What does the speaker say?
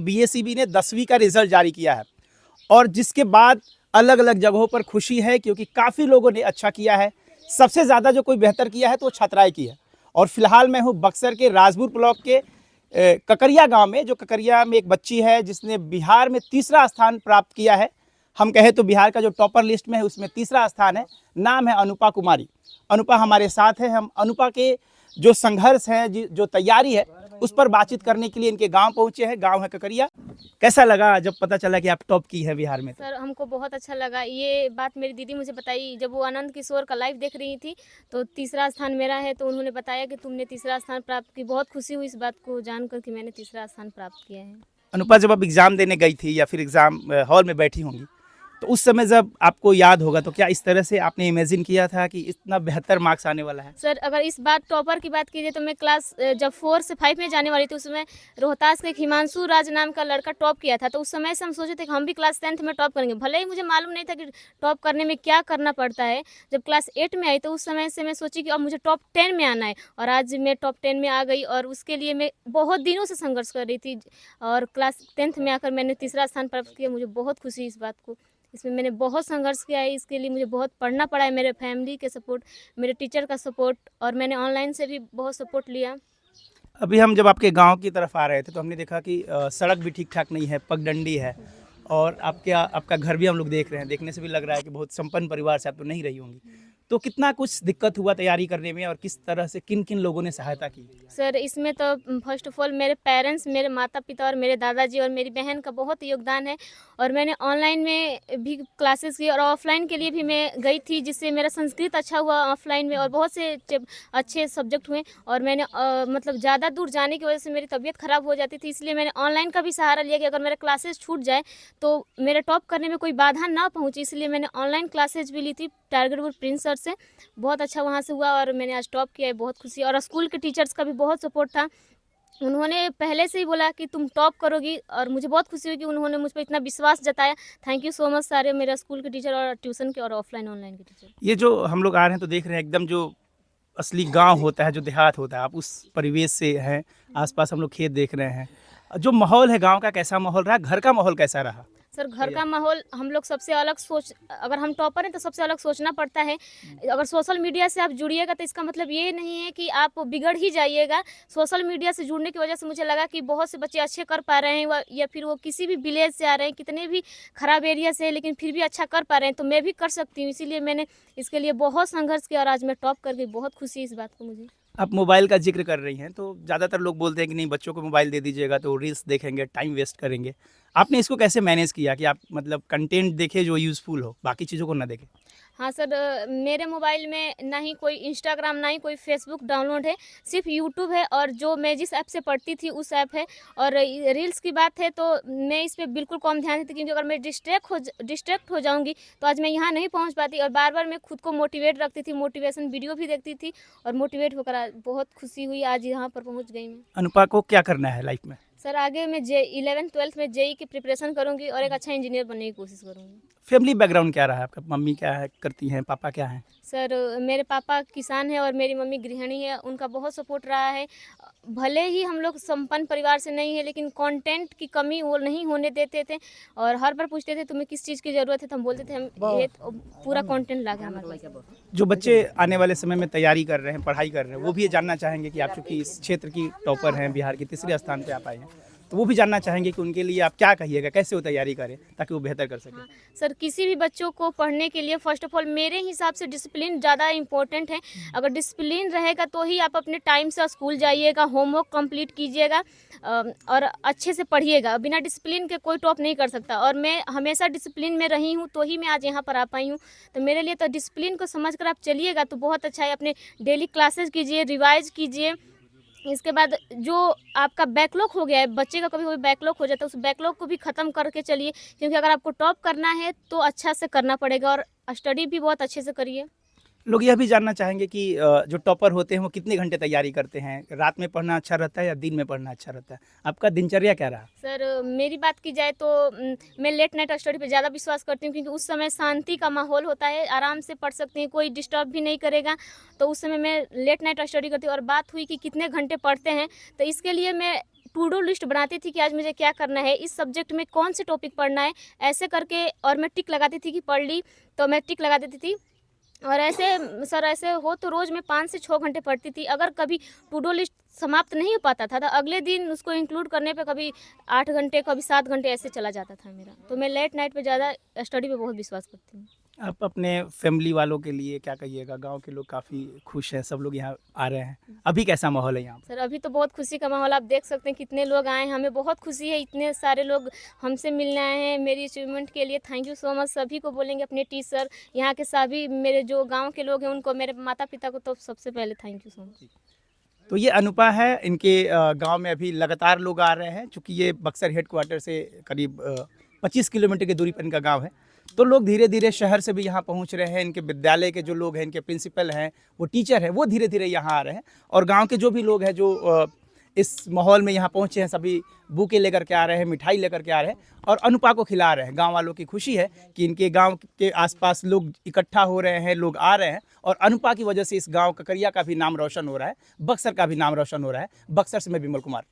BSEB ने 10वीं का रिजल्ट जारी किया है और जिसके बाद अलग अलग जगहों पर खुशी है क्योंकि काफ़ी लोगों ने अच्छा किया है। सबसे ज़्यादा जो कोई बेहतर किया है तो वो छतराई की है। और फिलहाल मैं हूँ बक्सर के राजपुर ब्लॉक के ककरिया गांव में, जो ककरिया में एक बच्ची है जिसने बिहार में तीसरा स्थान प्राप्त किया है। हम कहें तो बिहार का जो टॉपर लिस्ट में है उसमें तीसरा स्थान है। नाम है अनुपा कुमारी। अनुपा हमारे साथ है। हम अनुपा के जो संघर्ष है, जो तैयारी है, उस पर बातचीत करने के लिए इनके गांव पहुंचे हैं। गांव है ककरिया। कैसा लगा जब पता चला कि आप टॉप की है बिहार में? सर हमको बहुत अच्छा लगा। ये बात मेरी दीदी मुझे बताई जब वो आनंद किशोर का लाइव देख रही थी, तो तीसरा स्थान मेरा है, तो उन्होंने बताया कि तुमने तीसरा स्थान प्राप्त की। बहुत खुशी हुई इस बात को जानकर कि मैंने तीसरा स्थान प्राप्त किया है। अनुपा, जब आप एग्ज़ाम देने गई थी या फिर एग्ज़ाम हॉल में बैठी होंगी, तो उस समय जब आपको याद होगा तो क्या इस तरह से आपने इमेजिन किया था कि इतना बेहतर मार्क्स आने वाला है? सर अगर इस बात टॉपर की बात कीजिए तो मैं क्लास जब 4 से 5 में जाने वाली थी, उसमें रोहतास के एक हिमांशु राज नाम का लड़का टॉप किया था। तो उस समय से हम सोचे थे कि हम भी क्लास 10th में टॉप करेंगे। भले ही मुझे मालूम नहीं था कि टॉप करने में क्या करना पड़ता है। जब क्लास 8 में आई तो उस समय से मैं सोची कि अब मुझे टॉप 10 में आना है, और आज मैं टॉप 10 में आ गई। और उसके लिए मैं बहुत दिनों से संघर्ष कर रही थी, और क्लास 10th में आकर मैंने तीसरा स्थान प्राप्त किया। मुझे बहुत खुशी इस बात को। इसमें मैंने बहुत संघर्ष किया है। इसके लिए मुझे बहुत पढ़ना पड़ा है। मेरे फैमिली के सपोर्ट, मेरे टीचर का सपोर्ट, और मैंने ऑनलाइन से भी बहुत सपोर्ट लिया। अभी हम जब आपके गांव की तरफ आ रहे थे तो हमने देखा कि सड़क भी ठीक ठाक नहीं है, पगडंडी है, और आपका घर भी हम लोग देख रहे हैं। देखने से भी लग रहा है कि बहुत संपन्न परिवार से आप तो नहीं रही होंगी। तो कितना कुछ दिक्कत हुआ तैयारी करने में और किस तरह से किन किन लोगों ने सहायता की? सर इसमें तो फर्स्ट ऑफ ऑल मेरे पेरेंट्स, मेरे माता पिता और मेरे दादाजी और मेरी बहन का बहुत योगदान है। और मैंने ऑनलाइन में भी क्लासेस की और ऑफलाइन के लिए भी मैं गई थी, जिससे मेरा संस्कृत अच्छा हुआ ऑफलाइन में, और बहुत से अच्छे सब्जेक्ट हुए। और मैंने मतलब ज़्यादा दूर जाने की वजह से मेरी तबीयत ख़राब हो जाती थी, इसलिए मैंने ऑनलाइन का भी सहारा लिया कि अगर मेरा क्लासेस छूट जाए तो मेरा टॉप करने में कोई बाधा ना पहुँचे। इसलिए मैंने ऑनलाइन क्लासेज भी ली थी टारगेट वुड प्रिंस सर से। बहुत अच्छा वहाँ से हुआ और मैंने आज टॉप किया है। बहुत खुशी। और स्कूल के टीचर्स का भी बहुत सपोर्ट था। उन्होंने पहले से ही बोला कि तुम टॉप करोगी, और मुझे बहुत खुशी हुई कि उन्होंने मुझ पर इतना विश्वास जताया। थैंक यू सो मच सारे मेरे स्कूल के टीचर और ट्यूशन के और ऑफलाइन ऑनलाइन के टीचर। ये जो हम लोग आ रहे हैं तो देख रहे हैं एकदम जो असली गांव होता है, जो देहात होता है, आप उस परिवेश से हैं। आसपास हम लोग खेत देख रहे हैं। जो माहौल है गांव का, कैसा माहौल रहा? घर का माहौल कैसा रहा? सर घर का माहौल हम लोग सबसे अलग सोच, अगर हम टॉपर हैं तो सबसे अलग सोचना पड़ता है। अगर सोशल मीडिया से आप जुड़िएगा तो इसका मतलब ये नहीं है कि आप बिगड़ ही जाइएगा। सोशल मीडिया से जुड़ने की वजह से मुझे लगा कि बहुत से बच्चे अच्छे कर पा रहे हैं, या फिर वो किसी भी विलेज से आ रहे हैं, कितने भी खराब एरिया से, लेकिन फिर भी अच्छा कर पा रहे हैं, तो मैं भी कर सकती हूँ। इसीलिए मैंने इसके लिए बहुत संघर्ष किया और आज मैं टॉप कर गई। बहुत खुशी इस बात को मुझे। आप मोबाइल का जिक्र कर रही हैं तो ज़्यादातर लोग बोलते हैं कि नहीं, बच्चों को मोबाइल दे दीजिएगा तो रील्स देखेंगे, टाइम वेस्ट करेंगे। आपने इसको कैसे मैनेज किया कि आप मतलब कंटेंट देखें जो यूज़फुल हो, बाकी चीज़ों को ना देखें? हाँ सर, मेरे मोबाइल में ना ही कोई इंस्टाग्राम ना ही कोई फेसबुक डाउनलोड है, सिर्फ यूट्यूब है, और जो मैं जिस ऐप से पढ़ती थी उस ऐप है। और रील्स की बात है तो मैं इस पर बिल्कुल कम ध्यान देती, क्योंकि अगर मैं डिस्ट्रैक्ट हो जाऊंगी तो आज मैं यहाँ नहीं पहुँच पाती। और बार बार मैं खुद को मोटिवेट रखती थी, मोटिवेशन वीडियो भी देखती थी, और मोटिवेट होकर आज बहुत खुशी हुई, आज यहाँ पर पहुँच गई मैं। अनुपा को क्या करना है लाइफ में? सर आगे मैं 11th 12th में जेई की प्रिपरेशन करूँगी और एक अच्छा इंजीनियर बनने की कोशिश करूँगी। फैमिली बैकग्राउंड क्या रहा है आपका? मम्मी क्या है करती हैं, पापा क्या हैं? सर मेरे पापा किसान हैं और मेरी मम्मी गृहिणी है। उनका बहुत सपोर्ट रहा है। भले ही हम लोग संपन्न परिवार से नहीं है, लेकिन कंटेंट की कमी वो नहीं होने देते थे, और हर बार पूछते थे तुम्हें किस चीज़ की ज़रूरत है, तो हम बोलते थे हम ये पूरा कंटेंट ला के हमारे पास। जो बच्चे आने वाले समय में तैयारी कर रहे हैं, पढ़ाई कर रहे हैं, वो भी ये जानना चाहेंगे कि आप चूँकि इस क्षेत्र की टॉपर हैं, बिहार के तीसरे स्थान पे आप आए हैं, तो वो भी जानना चाहेंगे कि उनके लिए आप क्या कहिएगा, कैसे वो तैयारी करें ताकि वो बेहतर कर सकें? सर किसी भी बच्चों को पढ़ने के लिए फर्स्ट ऑफ ऑल मेरे हिसाब से डिसिप्लिन ज़्यादा इम्पोर्टेंट है। अगर डिसिप्लिन रहेगा तो ही आप अपने टाइम से स्कूल जाइएगा, होमवर्क कंप्लीट कीजिएगा, और अच्छे से पढ़िएगा। बिना डिसिप्लिन के कोई टॉप नहीं कर सकता, और मैं हमेशा डिसिप्लिन में रही हूँ तो ही मैं आज यहाँ पर आ पाई हूँ। तो मेरे लिए तो डिसिप्लिन को समझ कर आप चलिएगा तो बहुत अच्छा है। अपने डेली क्लासेस कीजिए, रिवाइज कीजिए। इसके बाद जो आपका बैकलॉग हो गया है, बच्चे का कभी कभी बैकलॉग हो जाता है, उस बैकलॉग को भी ख़त्म करके चलिए, क्योंकि अगर आपको टॉप करना है तो अच्छा से करना पड़ेगा, और स्टडी भी बहुत अच्छे से करिए। लोग यह भी जानना चाहेंगे कि जो टॉपर होते हैं वो कितने घंटे तैयारी करते हैं? रात में पढ़ना अच्छा रहता है या दिन में पढ़ना अच्छा रहता है? आपका दिनचर्या क्या रहा? सर मेरी बात की जाए तो मैं लेट नाइट स्टडी पे ज़्यादा विश्वास करती हूँ, क्योंकि उस समय शांति का माहौल होता है, आराम से पढ़ सकती हैं, कोई डिस्टर्ब भी नहीं करेगा। तो उस समय मैं लेट नाइट स्टडी करती हूँ। और बात हुई कि कितने घंटे पढ़ते हैं, तो इसके लिए मैं टू-डू लिस्ट बनाती थी कि आज मुझे क्या करना है, इस सब्जेक्ट में कौन से टॉपिक पढ़ना है, ऐसे करके और मैं टिक लगाती थी कि पढ़ ली, तो मैं टिक लगा देती थी। और ऐसे सर ऐसे हो तो रोज़ मैं 5 से 6 घंटे पढ़ती थी। अगर कभी टू डू लिस्ट समाप्त नहीं हो पाता था तो अगले दिन उसको इंक्लूड करने पे कभी 8 घंटे, कभी 7 घंटे ऐसे चला जाता था मेरा। तो मैं लेट नाइट पे ज़्यादा स्टडी पे बहुत विश्वास करती हूँ। आप अपने फैमिली वालों के लिए क्या कहिएगा? गाँव के लोग काफ़ी खुश हैं, सब लोग यहाँ आ रहे हैं। अभी कैसा माहौल है यहाँ पर? सर अभी तो बहुत खुशी का माहौल, आप देख सकते हैं कितने लोग आए हैं, हमें बहुत खुशी है, इतने सारे लोग हमसे मिलने आए हैं। मेरी अचीवमेंट के लिए थैंक यू सो मच। सभी को बोलेंगे, अपने टीचर, यहाँ के सभी मेरे जो गाँव के लोग हैं उनको, मेरे माता-पिता को तो सबसे पहले थैंक यू सो मच। तो ये अनुपा है, इनके गांव में अभी लगातार लोग आ रहे हैं, चूँकि ये बक्सर हेडक्वार्टर से करीब 25 किलोमीटर की दूरी पर इनका गांव है। तो लोग धीरे-धीरे शहर से भी यहाँ पहुँच रहे हैं। इनके विद्यालय के जो लोग हैं, इनके प्रिंसिपल हैं, वो टीचर हैं, वो धीरे-धीरे यहाँ आ रहे हैं। और गाँव के जो भी लोग हैं जो इस माहौल में यहाँ पहुँचे हैं, सभी बुके लेकर के आ रहे हैं, मिठाई लेकर के आ रहे हैं और अनुपा को खिला रहे हैं। गाँव वालों की खुशी है कि इनके गाँव के आसपास लोग इकट्ठा हो रहे हैं, लोग आ रहे हैं और अनुपा की वजह से इस गाँव ककरिया का भी नाम रोशन हो रहा है, बक्सर का भी नाम रोशन हो रहा है। बक्सर से मैं विमल कुमार।